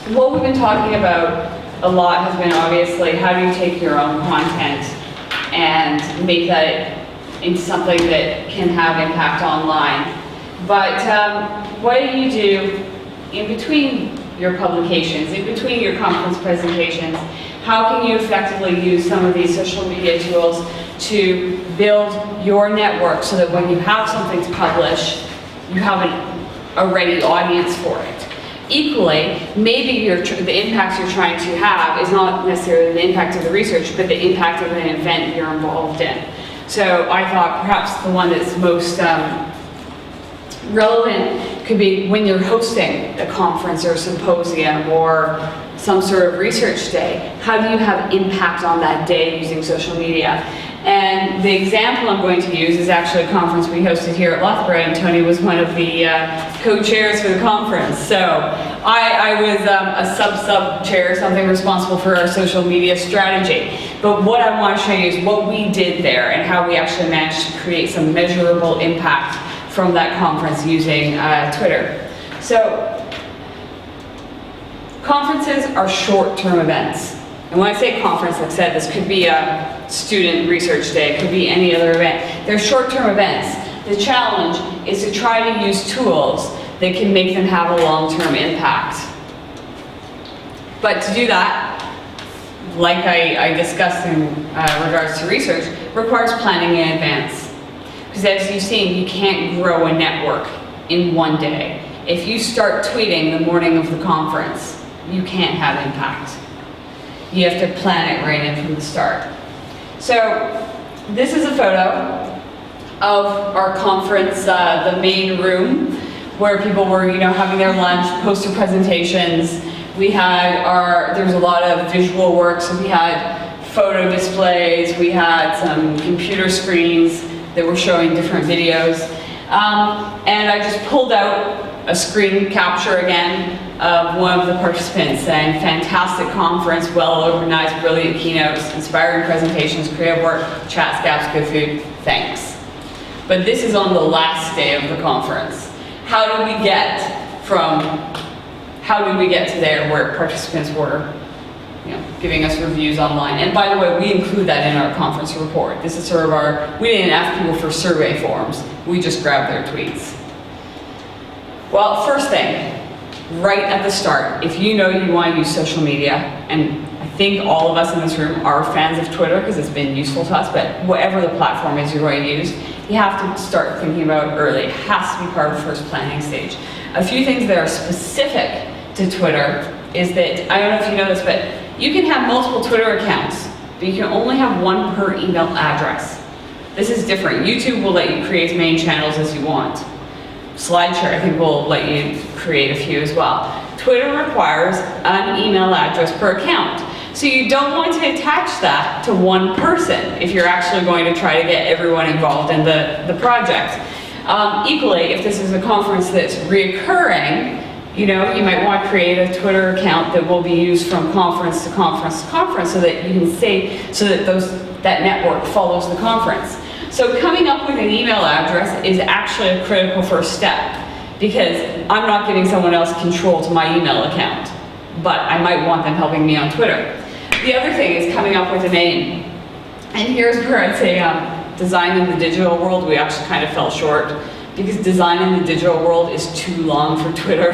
what we've been talking about a lot has been obviously how do you take your own content and make that into something that can have impact online. But what do you do in between your publications, in between your conference presentations? How can you effectively use some of these social media tools to build your network so that when you have something to publish, you have a ready audience for it? Equally, maybe the impact you're trying to have is not necessarily the impact of the research, but the impact of an event you're involved in. So I thought perhaps the one that's most relevant could be when you're hosting a conference or a symposium or some sort of research day. How do you have impact on that day using social media? And the example I'm going to use is actually a conference we hosted here at Loughborough, and Tony was one of the co-chairs for the conference. So I was a sub-chair, something responsible for our social media strategy. But what I want to show you is what we did there and how we actually managed to create some measurable impact from that conference using Twitter. So conferences are short-term events. And when I say conference, like I said, this could be a student research day, it could be any other event. They're short-term events. The challenge is to try to use tools that can make them have a long-term impact. But to do that, like I discussed in regards to research, requires planning in advance. Because as you've seen, you can't grow a network in one day. If you start tweeting the morning of the conference, you can't have impact. You have to plan it right in from the start. So this is a photo of our conference, the main room, where people were, having their lunch, poster presentations. We had there was a lot of visual work, so we had photo displays, we had some computer screens that were showing different videos. And I just pulled out a screen capture again of one of the participants saying, fantastic conference, well organized, brilliant keynotes, inspiring presentations, creative work, chat scabs, good food, thanks. But this is on the last day of the conference. How did we get to there where participants were giving us reviews online? And by the way, we include that in our conference report. This is sort of we didn't ask people for survey forms, we just grabbed their tweets. Well, first thing, right at the start, if you know you want to use social media, and I think all of us in this room are fans of Twitter because it's been useful to us, but whatever the platform is you're going to use, you have to start thinking about it early. It has to be part of the first planning stage. A few things that are specific to Twitter is that, I don't know if you know this, but you can have multiple Twitter accounts, but you can only have one per email address. This is different. YouTube will let you create as many channels as you want. SlideShare, I think, will let you create a few as well. Twitter requires an email address per account. So you don't want to attach that to one person if you're actually going to try to get everyone involved in the project. Equally, if this is a conference that's reoccurring, you might want to create a Twitter account that will be used from conference to conference to conference so that you can that network follows the conference. So coming up with an email address is actually a critical first step, because I'm not giving someone else control to my email account, but I might want them helping me on Twitter. The other thing is coming up with a name. And here's where I'd say design in the digital world, we actually kind of fell short, because design in the digital world is too long for Twitter.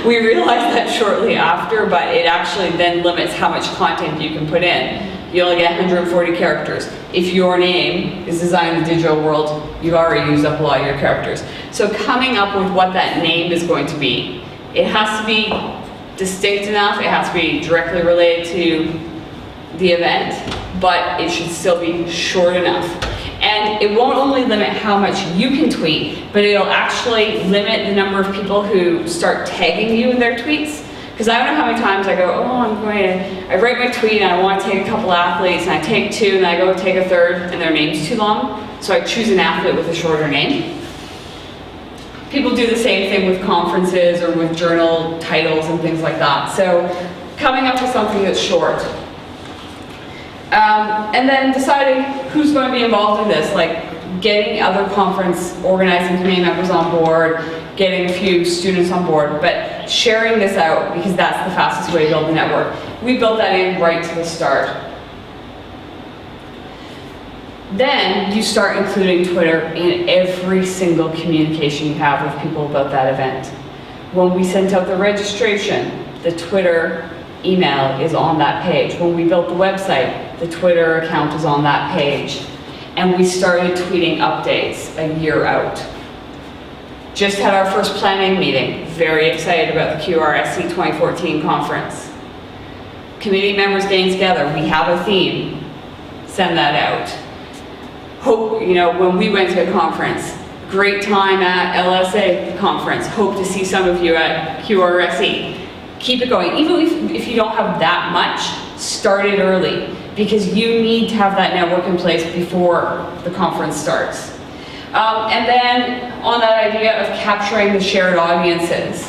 We realized that shortly after, but it actually then limits how much content you can put in. You only get 140 characters. If your name is designed in the digital world, you've already used up a lot of your characters. So coming up with what that name is going to be, it has to be distinct enough, it has to be directly related to the event, but it should still be short enough. And it won't only limit how much you can tweet, but it'll actually limit the number of people who start tagging you in their tweets. Because I don't know how many times I go, I write my tweet and I want to take a couple athletes, and I take two and I go take a third and their name's too long, so I choose an athlete with a shorter name. People do the same thing with conferences or with journal titles and things like that. So coming up with something that's short. And then deciding who's going to be involved in this, like getting other conference organizing committee members on board, getting a few students on board. But sharing this out because that's the fastest way to build a network. We built that in right to the start. Then you start including Twitter in every single communication you have with people about that event. When we sent out the registration, the Twitter email is on that page. When we built the website, the Twitter account is on that page. And we started tweeting updates a year out. Just had our first planning meeting. Very excited about the QRSC 2014 conference. Committee members getting together. We have a theme. Send that out. Hope, when we went to a conference, great time at LSA conference. Hope to see some of you at QRSE. Keep it going. Even if you don't have that much, start it early because you need to have that network in place before the conference starts. And then on that idea of capturing the shared audiences,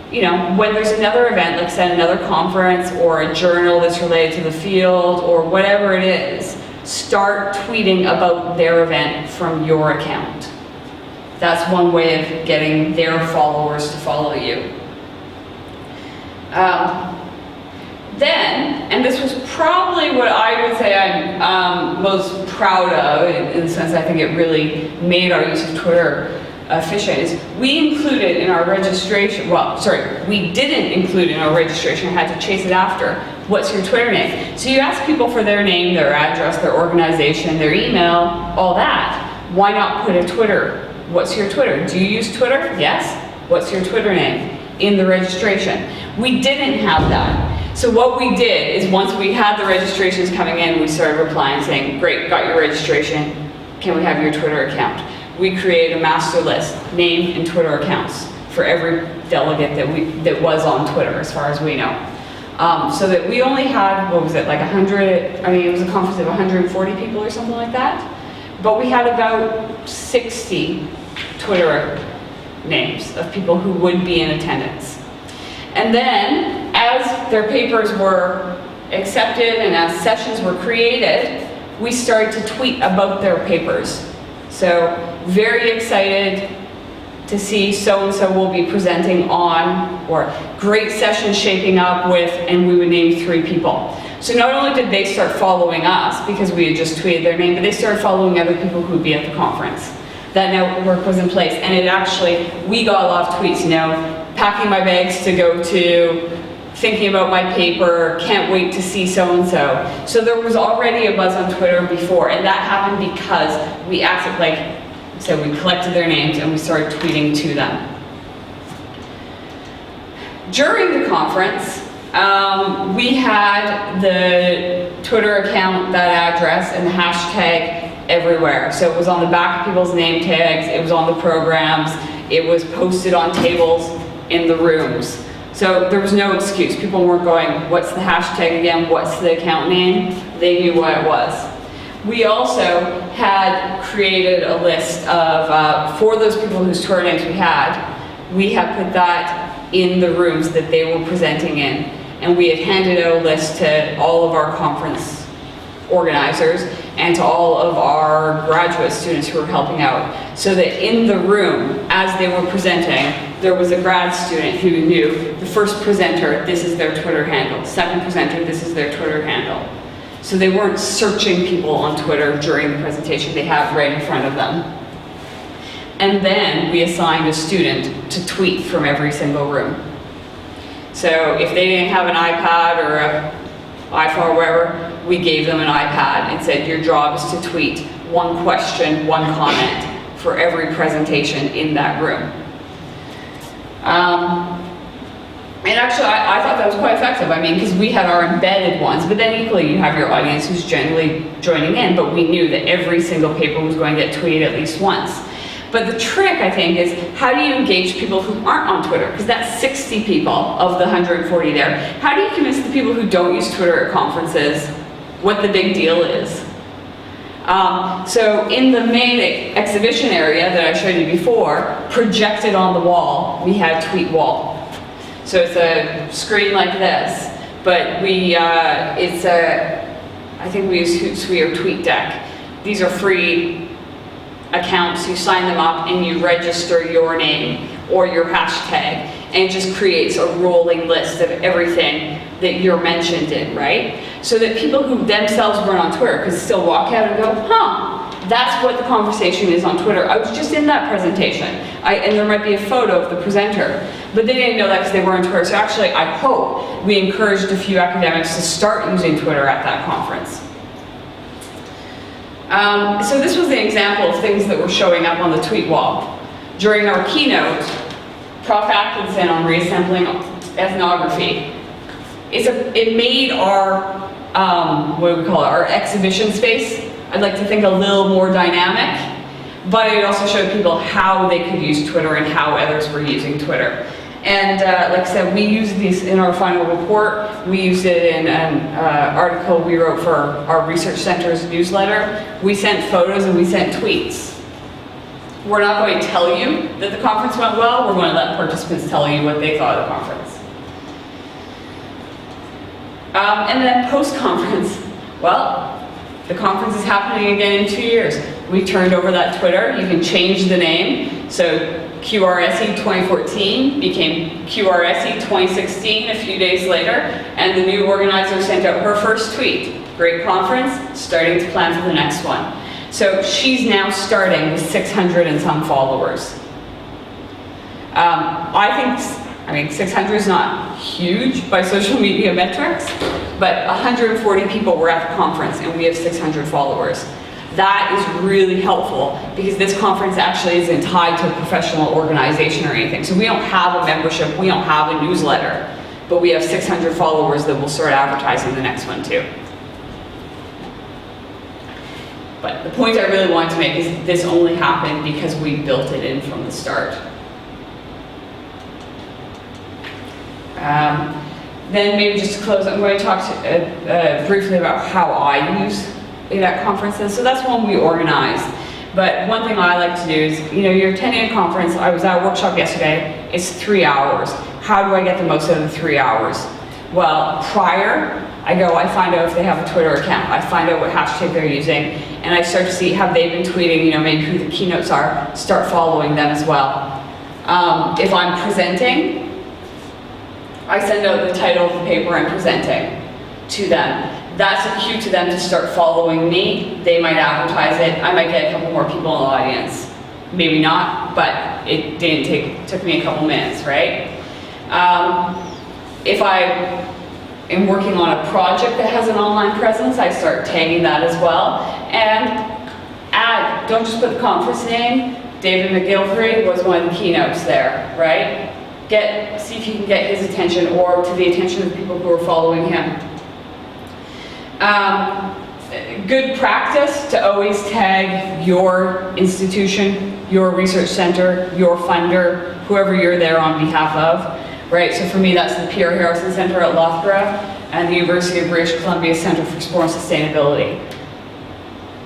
when there's another event, like say another conference or a journal that's related to the field or whatever it is, start tweeting about their event from your account. That's one way of getting their followers to follow you. Then, and this was probably what I would say I'm most proud of, in the sense I think it really made our use of Twitter efficient, is we included in our registration, we didn't include in our registration, had to chase it after, what's your Twitter name? So you ask people for their name, their address, their organization, their email, all that. Why not put a Twitter? What's your Twitter? Do you use Twitter? Yes. What's your Twitter name? In the registration. We didn't have that. So what we did is once we had the registrations coming in, we started replying saying, great, got your registration, can we have your Twitter account? We created a master list, name and Twitter accounts for every delegate that was on Twitter, as far as we know. So that we only had, what was it, like 100, it was a conference of 140 people or something like that. But we had about 60 Twitter names of people who would be in attendance. And then, as their papers were accepted and as sessions were created, we started to tweet about their papers. So, very excited to see so-and-so will be presenting on, or great session shaping up with, and we would name 3 people. So not only did they start following us, because we had just tweeted their name, but they started following other people who would be at the conference. That network was in place, and it actually, we got a lot of tweets, packing my bags to go to, thinking about my paper, can't wait to see so-and-so. So there was already a buzz on Twitter before, and that happened because we acted like, so we collected their names and we started tweeting to them. During the conference, we had the Twitter account, that address, and the hashtag everywhere. So it was on the back of people's name tags, it was on the programs, it was posted on tables in the rooms. So there was no excuse. People weren't going, what's the hashtag again, what's the account name? They knew what it was. We also had created a list of, for those people whose Twitter names we had put that in the rooms that they were presenting in. And we had handed out a list to all of our conference organizers and to all of our graduate students who were helping out, so that in the room, as they were presenting, there was a grad student who knew the first presenter, this is their Twitter handle, second presenter, this is their Twitter handle. So they weren't searching people on Twitter during the presentation, they had right in front of them. And then we assigned a student to tweet from every single room. So if they didn't have an iPad or an iPhone or wherever, we gave them an iPad and said, your job is to tweet one question, one comment for every presentation in that room. And actually, I thought that was quite effective. Because we had our embedded ones, but then equally you have your audience who's generally joining in, but we knew that every single paper was going to get tweeted at least once. But the trick, I think, is how do you engage people who aren't on Twitter? Because that's 60 people of the 140 there. How do you convince the people who don't use Twitter at conferences what the big deal is? So in the main exhibition area that I showed you before, projected on the wall, we had Tweet Wall. So it's a screen like this, but I think we use Hootsuite or TweetDeck. These are free accounts. You sign them up and you register your name or your hashtag. and it just creates a rolling list of everything that you're mentioned in, right? So that people who themselves weren't on Twitter could still walk out and go, huh, that's what the conversation is on Twitter. I was just in that presentation. And there might be a photo of the presenter. But they didn't know that because they weren't on Twitter. So actually, I hope we encouraged a few academics to start using Twitter at that conference. So this was an example of things that were showing up on the tweet wall. During our keynote, Prof. Atkinson on reassembling ethnography, it made our, what do we call it, our exhibition space, I'd like to think a little more dynamic, but it also showed people how they could use Twitter and how others were using Twitter. And like I said, we used these in our final report. We used it in an article we wrote for our research center's newsletter. We sent photos and we sent tweets. We're not going to tell you that the conference went well. We're going to let participants tell you what they thought of the conference. And then post-conference, well, the conference is happening again in 2 years. We turned over that Twitter. You can change the name. So QRSE 2014 became QRSE 2016 a few days later, and the new organizer sent out her first tweet. Great conference, starting to plan for the next one. So she's now starting with 600 and some followers. I mean, 600 is not huge by social media metrics, but 140 people were at the conference and we have 600 followers. That is really helpful because this conference actually isn't tied to a professional organization or anything. So we don't have a membership, we don't have a newsletter, but we have 600 followers that will start advertising the next one too. But the point I really wanted to make is this only happened because we built it in from the start. Then maybe just to close, I'm going to talk briefly about how I use it at conferences. So that's one we organize. But one thing I like to do is, you're attending a conference. I was at a workshop yesterday. It's 3 hours. How do I get the most out of the 3 hours? Well, prior, I find out if they have a Twitter account. I find out what hashtag they're using. And I start to see, have they been tweeting, maybe who the keynotes are, start following them as well. If I'm presenting, I send out the title of the paper I'm presenting to them. That's a cue to them to start following me. They might advertise it. I might get a couple more people in the audience. Maybe not, but it took me a couple minutes, right? If I am working on a project that has an online presence, I start tagging that as well. And don't just put the conference name. David McGilvery was one of the keynotes there, right? See if you can get his attention or to the attention of people who are following him. Good practice to always tag your institution, your research center, your funder, whoever you're there on behalf of, right? So for me, that's the Pierre Harrison Center at Loughborough and the University of British Columbia Center for Sport and Sustainability.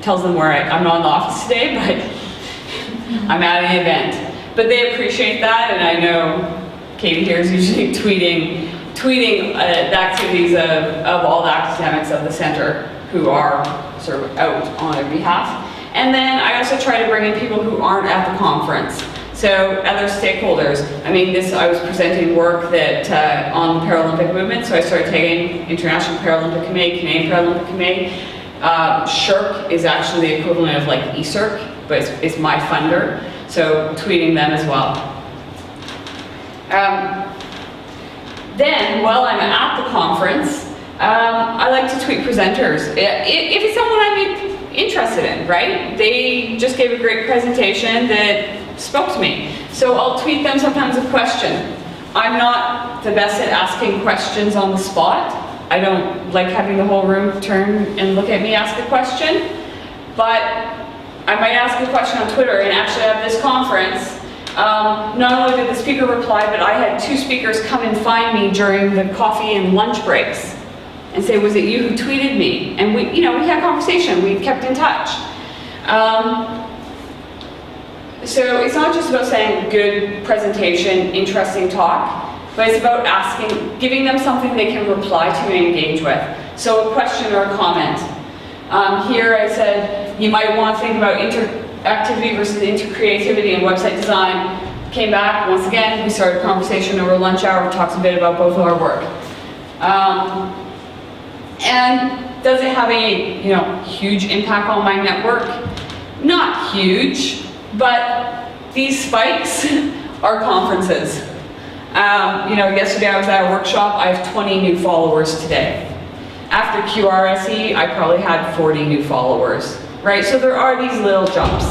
Tells them where I'm not in the office today, but I'm at an event. But they appreciate that, and I know Katie here is usually tweeting the activities of all the academics of the center who are sort of out on their behalf. And then I also try to bring in people who aren't at the conference. So other stakeholders. I was presenting work that on the Paralympic movement, so I started tagging International Paralympic Committee, Canadian Paralympic Committee. SHRC is actually the equivalent of like ESRC, but it's my funder, so tweeting them as well. Then, while I'm at the conference, I like to tweet presenters. If it's someone I'm interested in, right? They just gave a great presentation that spoke to me. So I'll tweet them sometimes a question. I'm not the best at asking questions on the spot. I don't like having the whole room turn and look at me ask a question. But I might ask a question on Twitter, and actually at this conference, not only did the speaker reply, but I had 2 speakers come and find me during the coffee and lunch breaks and say, was it you who tweeted me? And we had a conversation, we kept in touch. So it's not just about saying good presentation, interesting talk, but it's about giving them something they can reply to and engage with. So a question or a comment. Here I said, you might want to think about interactivity versus intercreativity in website design. Came back, once again, we started a conversation over lunch hour, we talked a bit about both of our work. And does it have a, huge impact on my network? Not huge, but these spikes are conferences. Yesterday I was at a workshop, I have 20 new followers today. After QRSE, I probably had 40 new followers, right? So there are these little jumps.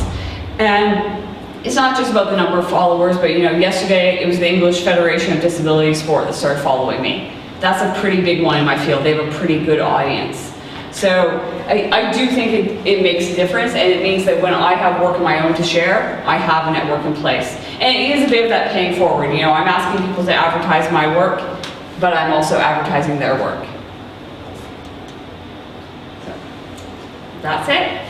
And it's not just about the number of followers, but yesterday it was the English Federation of Disability Sport that started following me. That's a pretty big one in my field. They have a pretty good audience. So I do think it makes a difference, and it means that when I have work of my own to share, I have a network in place. And it is a bit of that paying forward. I'm asking people to advertise my work, but I'm also advertising their work. So, that's it.